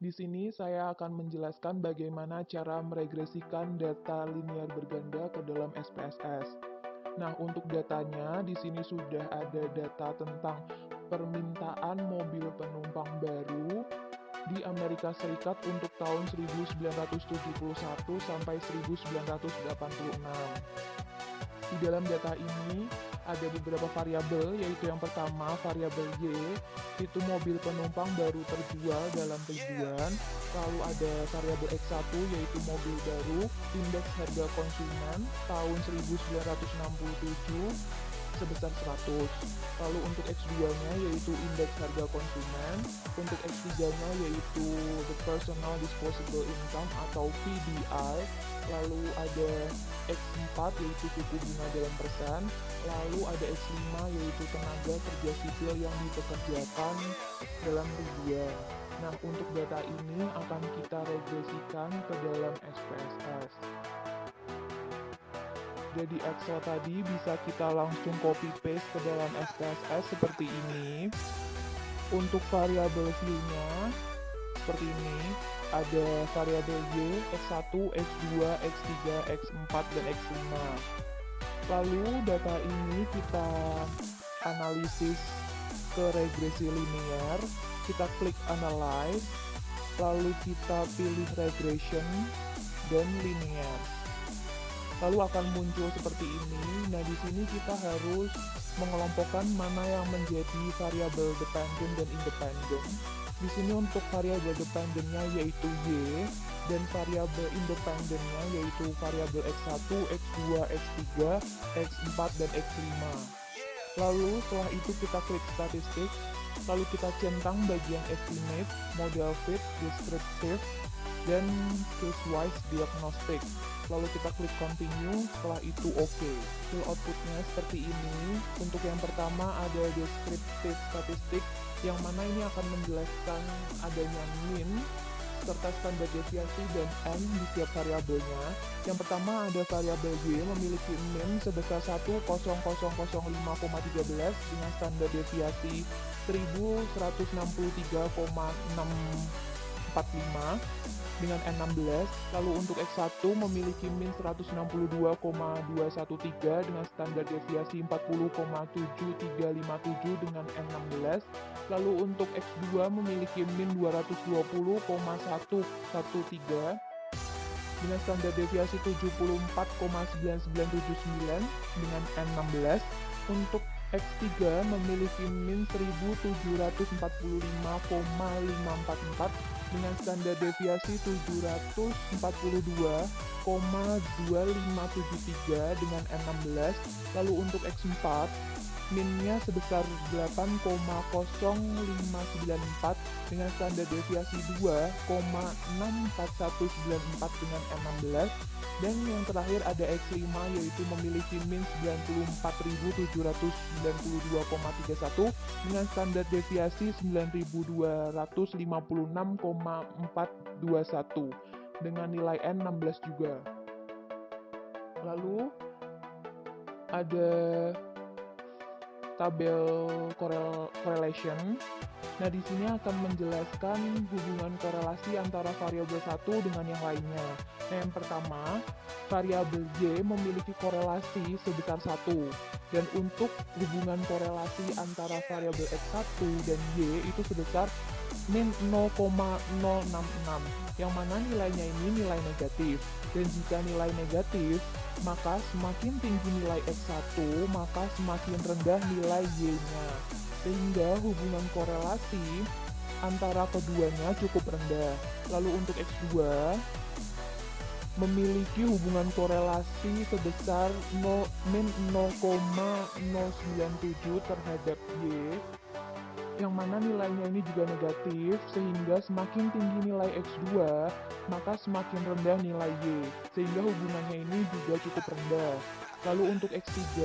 Di sini saya akan menjelaskan bagaimana cara meregresikan data linear berganda ke dalam SPSS. Nah, untuk datanya di sini sudah ada data tentang permintaan mobil penumpang baru di Amerika Serikat untuk tahun 1971 sampai 1986. Di dalam data ini ada beberapa variabel, yaitu yang pertama variabel Y, itu mobil penumpang baru terjual dalam tujuan. Lalu ada variabel X1, yaitu mobil baru, indeks harga konsumen tahun 1967 sebesar 100. Lalu untuk X2-nya yaitu indeks harga konsumen, untuk X3-nya yaitu the personal disposable income atau PDI, lalu ada X4 yaitu suku bunga dalam persen, lalu ada X5 yaitu tenaga kerja sipil yang dipekerjakan dalam ribuan. Nah, untuk data ini akan kita regresikan ke dalam SPSS. Jadi Excel tadi bisa kita langsung copy paste ke dalam SPSS seperti ini. Untuk variabel view-nya seperti ini, ada variabel Y, X1, X2, X3, X4, dan X5. Lalu data ini kita analisis ke regresi linear, kita klik analyze, lalu kita pilih regression dan linear. Lalu akan muncul seperti ini. Nah, di sini kita harus mengelompokkan mana yang menjadi variabel dependent dan independent. Di sini untuk variabel dependentnya yaitu Y, dan variabel independentnya yaitu variabel X1, X2, X3, X4, dan X5. Lalu setelah itu kita klik statistik, lalu kita centang bagian estimate, model fit, descriptive, dan case-wise diagnostic. Lalu kita klik continue, setelah itu OK. Hasil outputnya seperti ini. Untuk yang pertama ada descriptive statistik, yang mana ini akan menjelaskan adanya mean, serta standar deviasi dan n di setiap variabelnya. Yang pertama ada variabel Y memiliki mean sebesar 1,0005,13 dengan standar deviasi 1163,645 dengan N16. Lalu untuk X1 memiliki min 162,213 dengan standar deviasi 40,7357 dengan N16. Lalu untuk X2 memiliki min 220,113 dengan standar deviasi 74,9979 dengan N16. Untuk X3 memiliki min 1745,544 dengan standar deviasi 742,2573 dengan N16. Lalu untuk X4 minnya sebesar 8,0594 dengan standar deviasi 2,64194 dengan N16. Dan yang terakhir ada X5 yaitu memiliki min 94.792,31 dengan standar deviasi 9.256,421 dengan nilai N16 juga. Lalu ada tabel correlation. Nah, di sini akan menjelaskan hubungan korelasi antara variabel satu dengan yang lainnya. Nah, yang pertama, variabel Y memiliki korelasi sebesar 1. Dan untuk hubungan korelasi antara variabel X1 dan Y itu sebesar min 0,066, yang mana nilainya ini nilai negatif. Dan jika nilai negatif, maka semakin tinggi nilai X1, maka semakin rendah nilai Y-nya. Sehingga hubungan korelasi antara keduanya cukup rendah. Lalu untuk X2 memiliki hubungan korelasi sebesar min 0,097 terhadap Y, yang mana nilainya ini juga negatif, sehingga semakin tinggi nilai X2, maka semakin rendah nilai Y, sehingga hubungannya ini juga cukup rendah. Lalu untuk X3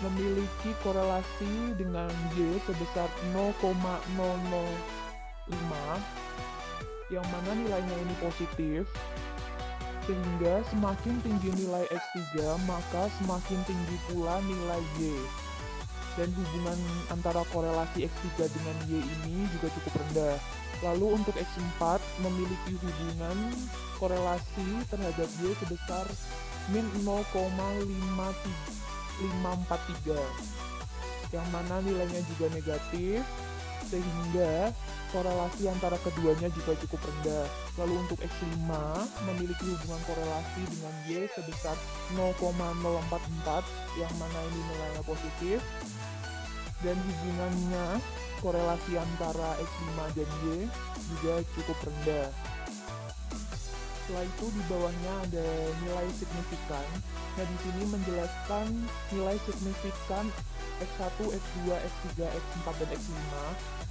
memiliki korelasi dengan Y sebesar 0,005, yang mana nilainya ini positif, sehingga semakin tinggi nilai X3 maka semakin tinggi pula nilai Y. Dan hubungan antara korelasi X3 dengan Y ini juga cukup rendah. Lalu untuk X4 memiliki hubungan korelasi terhadap Y sebesar min 0,543, yang mana nilainya juga negatif, sehingga korelasi antara keduanya juga cukup rendah. Lalu untuk X5 memiliki hubungan korelasi dengan Y sebesar 0,044, yang mana ini nilainya positif, dan hubungannya korelasi antara X5 dan Y juga cukup rendah. Setelah itu di bawahnya ada nilai signifikan. Nah, di sini menjelaskan nilai signifikan X1, X2, X3, X4, dan X5.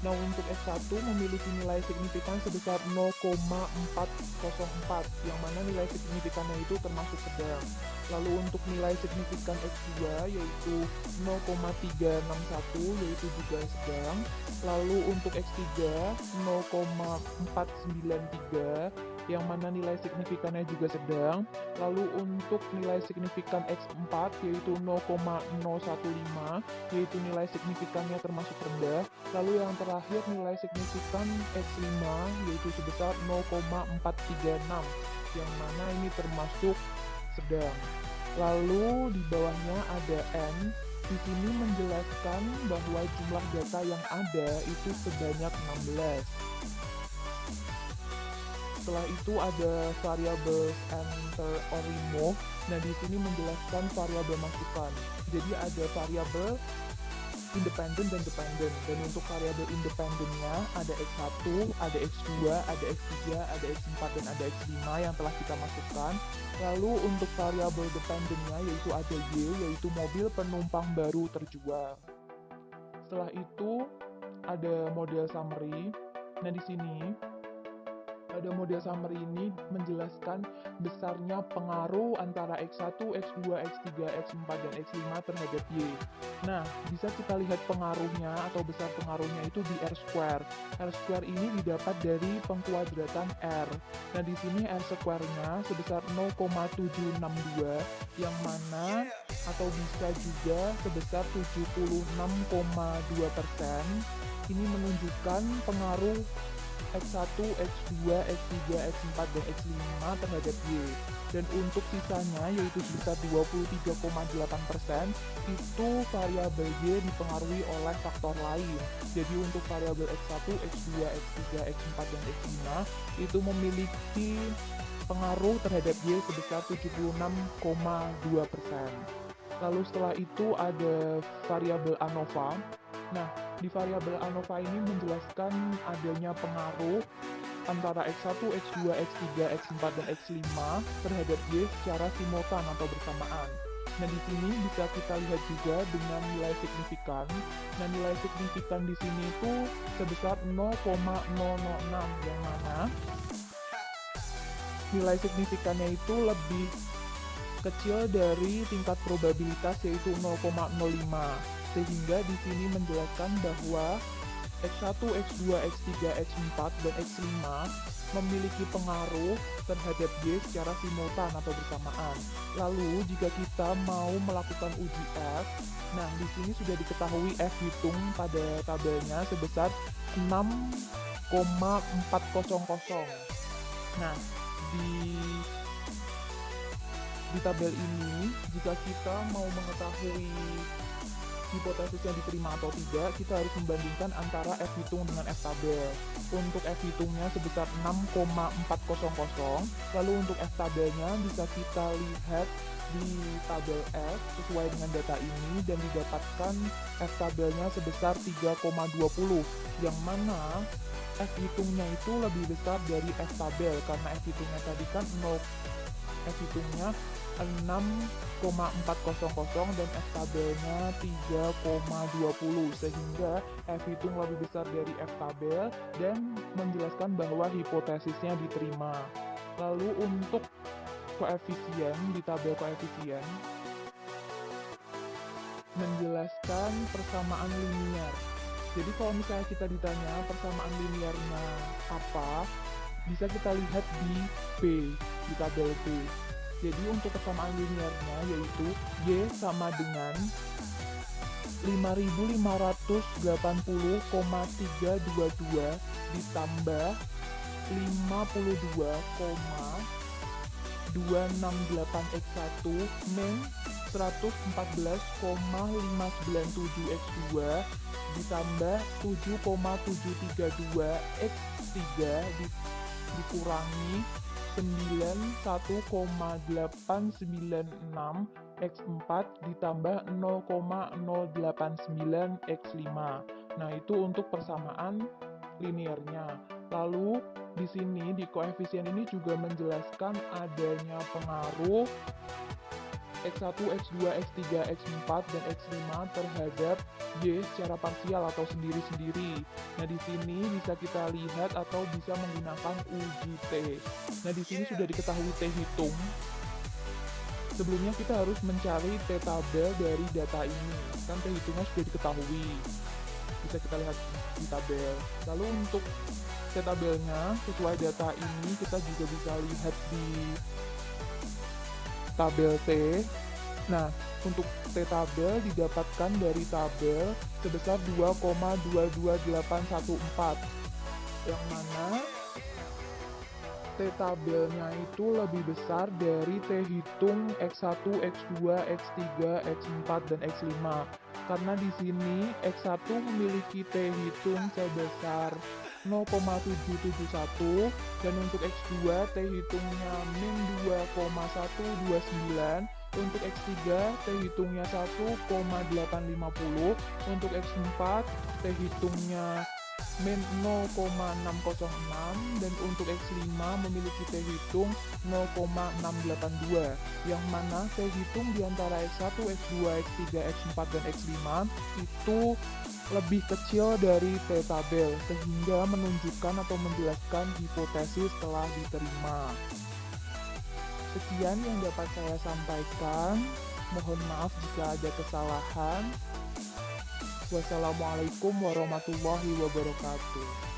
Nah, untuk X1 memiliki nilai signifikan sebesar 0,404, yang mana nilai signifikannya itu termasuk sedang. Lalu untuk nilai signifikan X2 yaitu 0,361, yaitu juga sedang. Lalu untuk X3 0,493, yang mana nilai signifikannya juga sedang. Lalu untuk nilai signifikan X4 yaitu 0,015, yaitu nilai signifikannya termasuk rendah. Lalu yang terakhir nilai signifikan X5 yaitu sebesar 0,436, yang mana ini termasuk sedang. Lalu di bawahnya ada N. Di sini menjelaskan bahwa jumlah data yang ada itu sebanyak 16. Setelah itu ada variabel enter or remove. Nah, di sini menjelaskan variabel masukan. Jadi ada variabel independen dan dependen. Dan untuk variabel independennya ada X1, ada X2, ada X3, ada X4, dan ada X5 yang telah kita masukkan. Lalu untuk variabel dependennya yaitu ada Y, yaitu mobil penumpang baru terjual. Setelah itu ada model summary. Nah, di sini pada model summary ini menjelaskan besarnya pengaruh antara X1, X2, X3, X4, dan X5 terhadap Y. Nah, bisa kita lihat pengaruhnya atau besar pengaruhnya itu di R-square. R-square ini didapat dari pengkuadratan R. Nah, di sini R-square-nya sebesar 0,762, yang mana atau bisa juga sebesar 76,2%. Ini menunjukkan pengaruh X1, X2, X3, X4, dan X5 terhadap Y. Dan untuk sisanya yaitu sebesar 23,8%, itu variabel Y dipengaruhi oleh faktor lain. Jadi untuk variabel X1, X2, X3, X4, dan X5 itu memiliki pengaruh terhadap Y sebesar 76,2%. Lalu setelah itu ada variabel ANOVA. Nah, di variabel ANOVA ini menjelaskan adanya pengaruh antara X1, X2, X3, X4, dan X5 terhadap Y secara simultan atau bersamaan. Nah, di sini bisa kita lihat juga dengan nilai signifikan. Nah, nilai signifikan di sini itu sebesar 0,006, yang mana nilai signifikannya itu lebih kecil dari tingkat probabilitas yaitu 0,05. Sehingga di sini menjelaskan bahwa X1, X2, X3, X4, dan X5 memiliki pengaruh terhadap Y secara simultan atau bersamaan. Lalu jika kita mau melakukan uji F, nah di sini sudah diketahui F hitung pada tabelnya sebesar 6,400. Nah, di tabel ini jika kita mau mengetahui hipotesis yang diterima atau tidak, kita harus membandingkan antara F hitung dengan F tabel. Untuk F hitungnya sebesar 6,400, lalu untuk F tabelnya bisa kita lihat di tabel F sesuai dengan data ini, dan didapatkan F tabelnya sebesar 3,20, yang mana F hitungnya itu lebih besar dari F tabel, karena F hitungnya tadi kan F hitungnya 6,400 dan F tabelnya 3,20, sehingga F hitung lebih besar dari F tabel dan menjelaskan bahwa hipotesisnya diterima. Lalu untuk koefisien, di tabel koefisien menjelaskan persamaan linier. Jadi kalau misalnya kita ditanya persamaan liniernya apa, bisa kita lihat di B, di tabel B. Jadi untuk persamaan liniernya yaitu Y sama dengan 5.580,322 ditambah 52,268 min 114,597 X2 ditambah 7,732 X3 dikurangi 91,896 X4 ditambah 0,089 X5. Nah, itu untuk persamaan linearnya. Lalu di sini di koefisien ini juga menjelaskan adanya pengaruh X1, X2, X3, X4, dan X5 terhadap Y secara parsial atau sendiri-sendiri. Nah, di sini bisa kita lihat atau bisa menggunakan uji T. Nah, di sini sudah diketahui T hitung. Sebelumnya kita harus mencari T tabel dari data ini. Kan T hitungnya sudah diketahui. Bisa kita lihat di tabel. Lalu untuk T tabelnya sesuai data ini kita juga bisa lihat di tabel T. Nah, untuk T tabel didapatkan dari tabel sebesar 2,22814, yang mana T tabelnya itu lebih besar dari T hitung X1, X2, X3, X4, dan X5. Karena di sini X1 memiliki T hitung sebesar 0,771 dan untuk X2 T hitungnya min 2,129, untuk X3 T hitungnya 1,850, untuk X4 T hitungnya min 0,606 dan untuk X5 memiliki T hitung 0,682, yang mana T hitung di antara X1, X2, X3, X4, dan X5 itu lebih kecil dari T tabel, sehingga menunjukkan atau menjelaskan hipotesis telah diterima. Sekian yang dapat saya sampaikan. Mohon maaf jika ada kesalahan. Wassalamualaikum warahmatullahi wabarakatuh.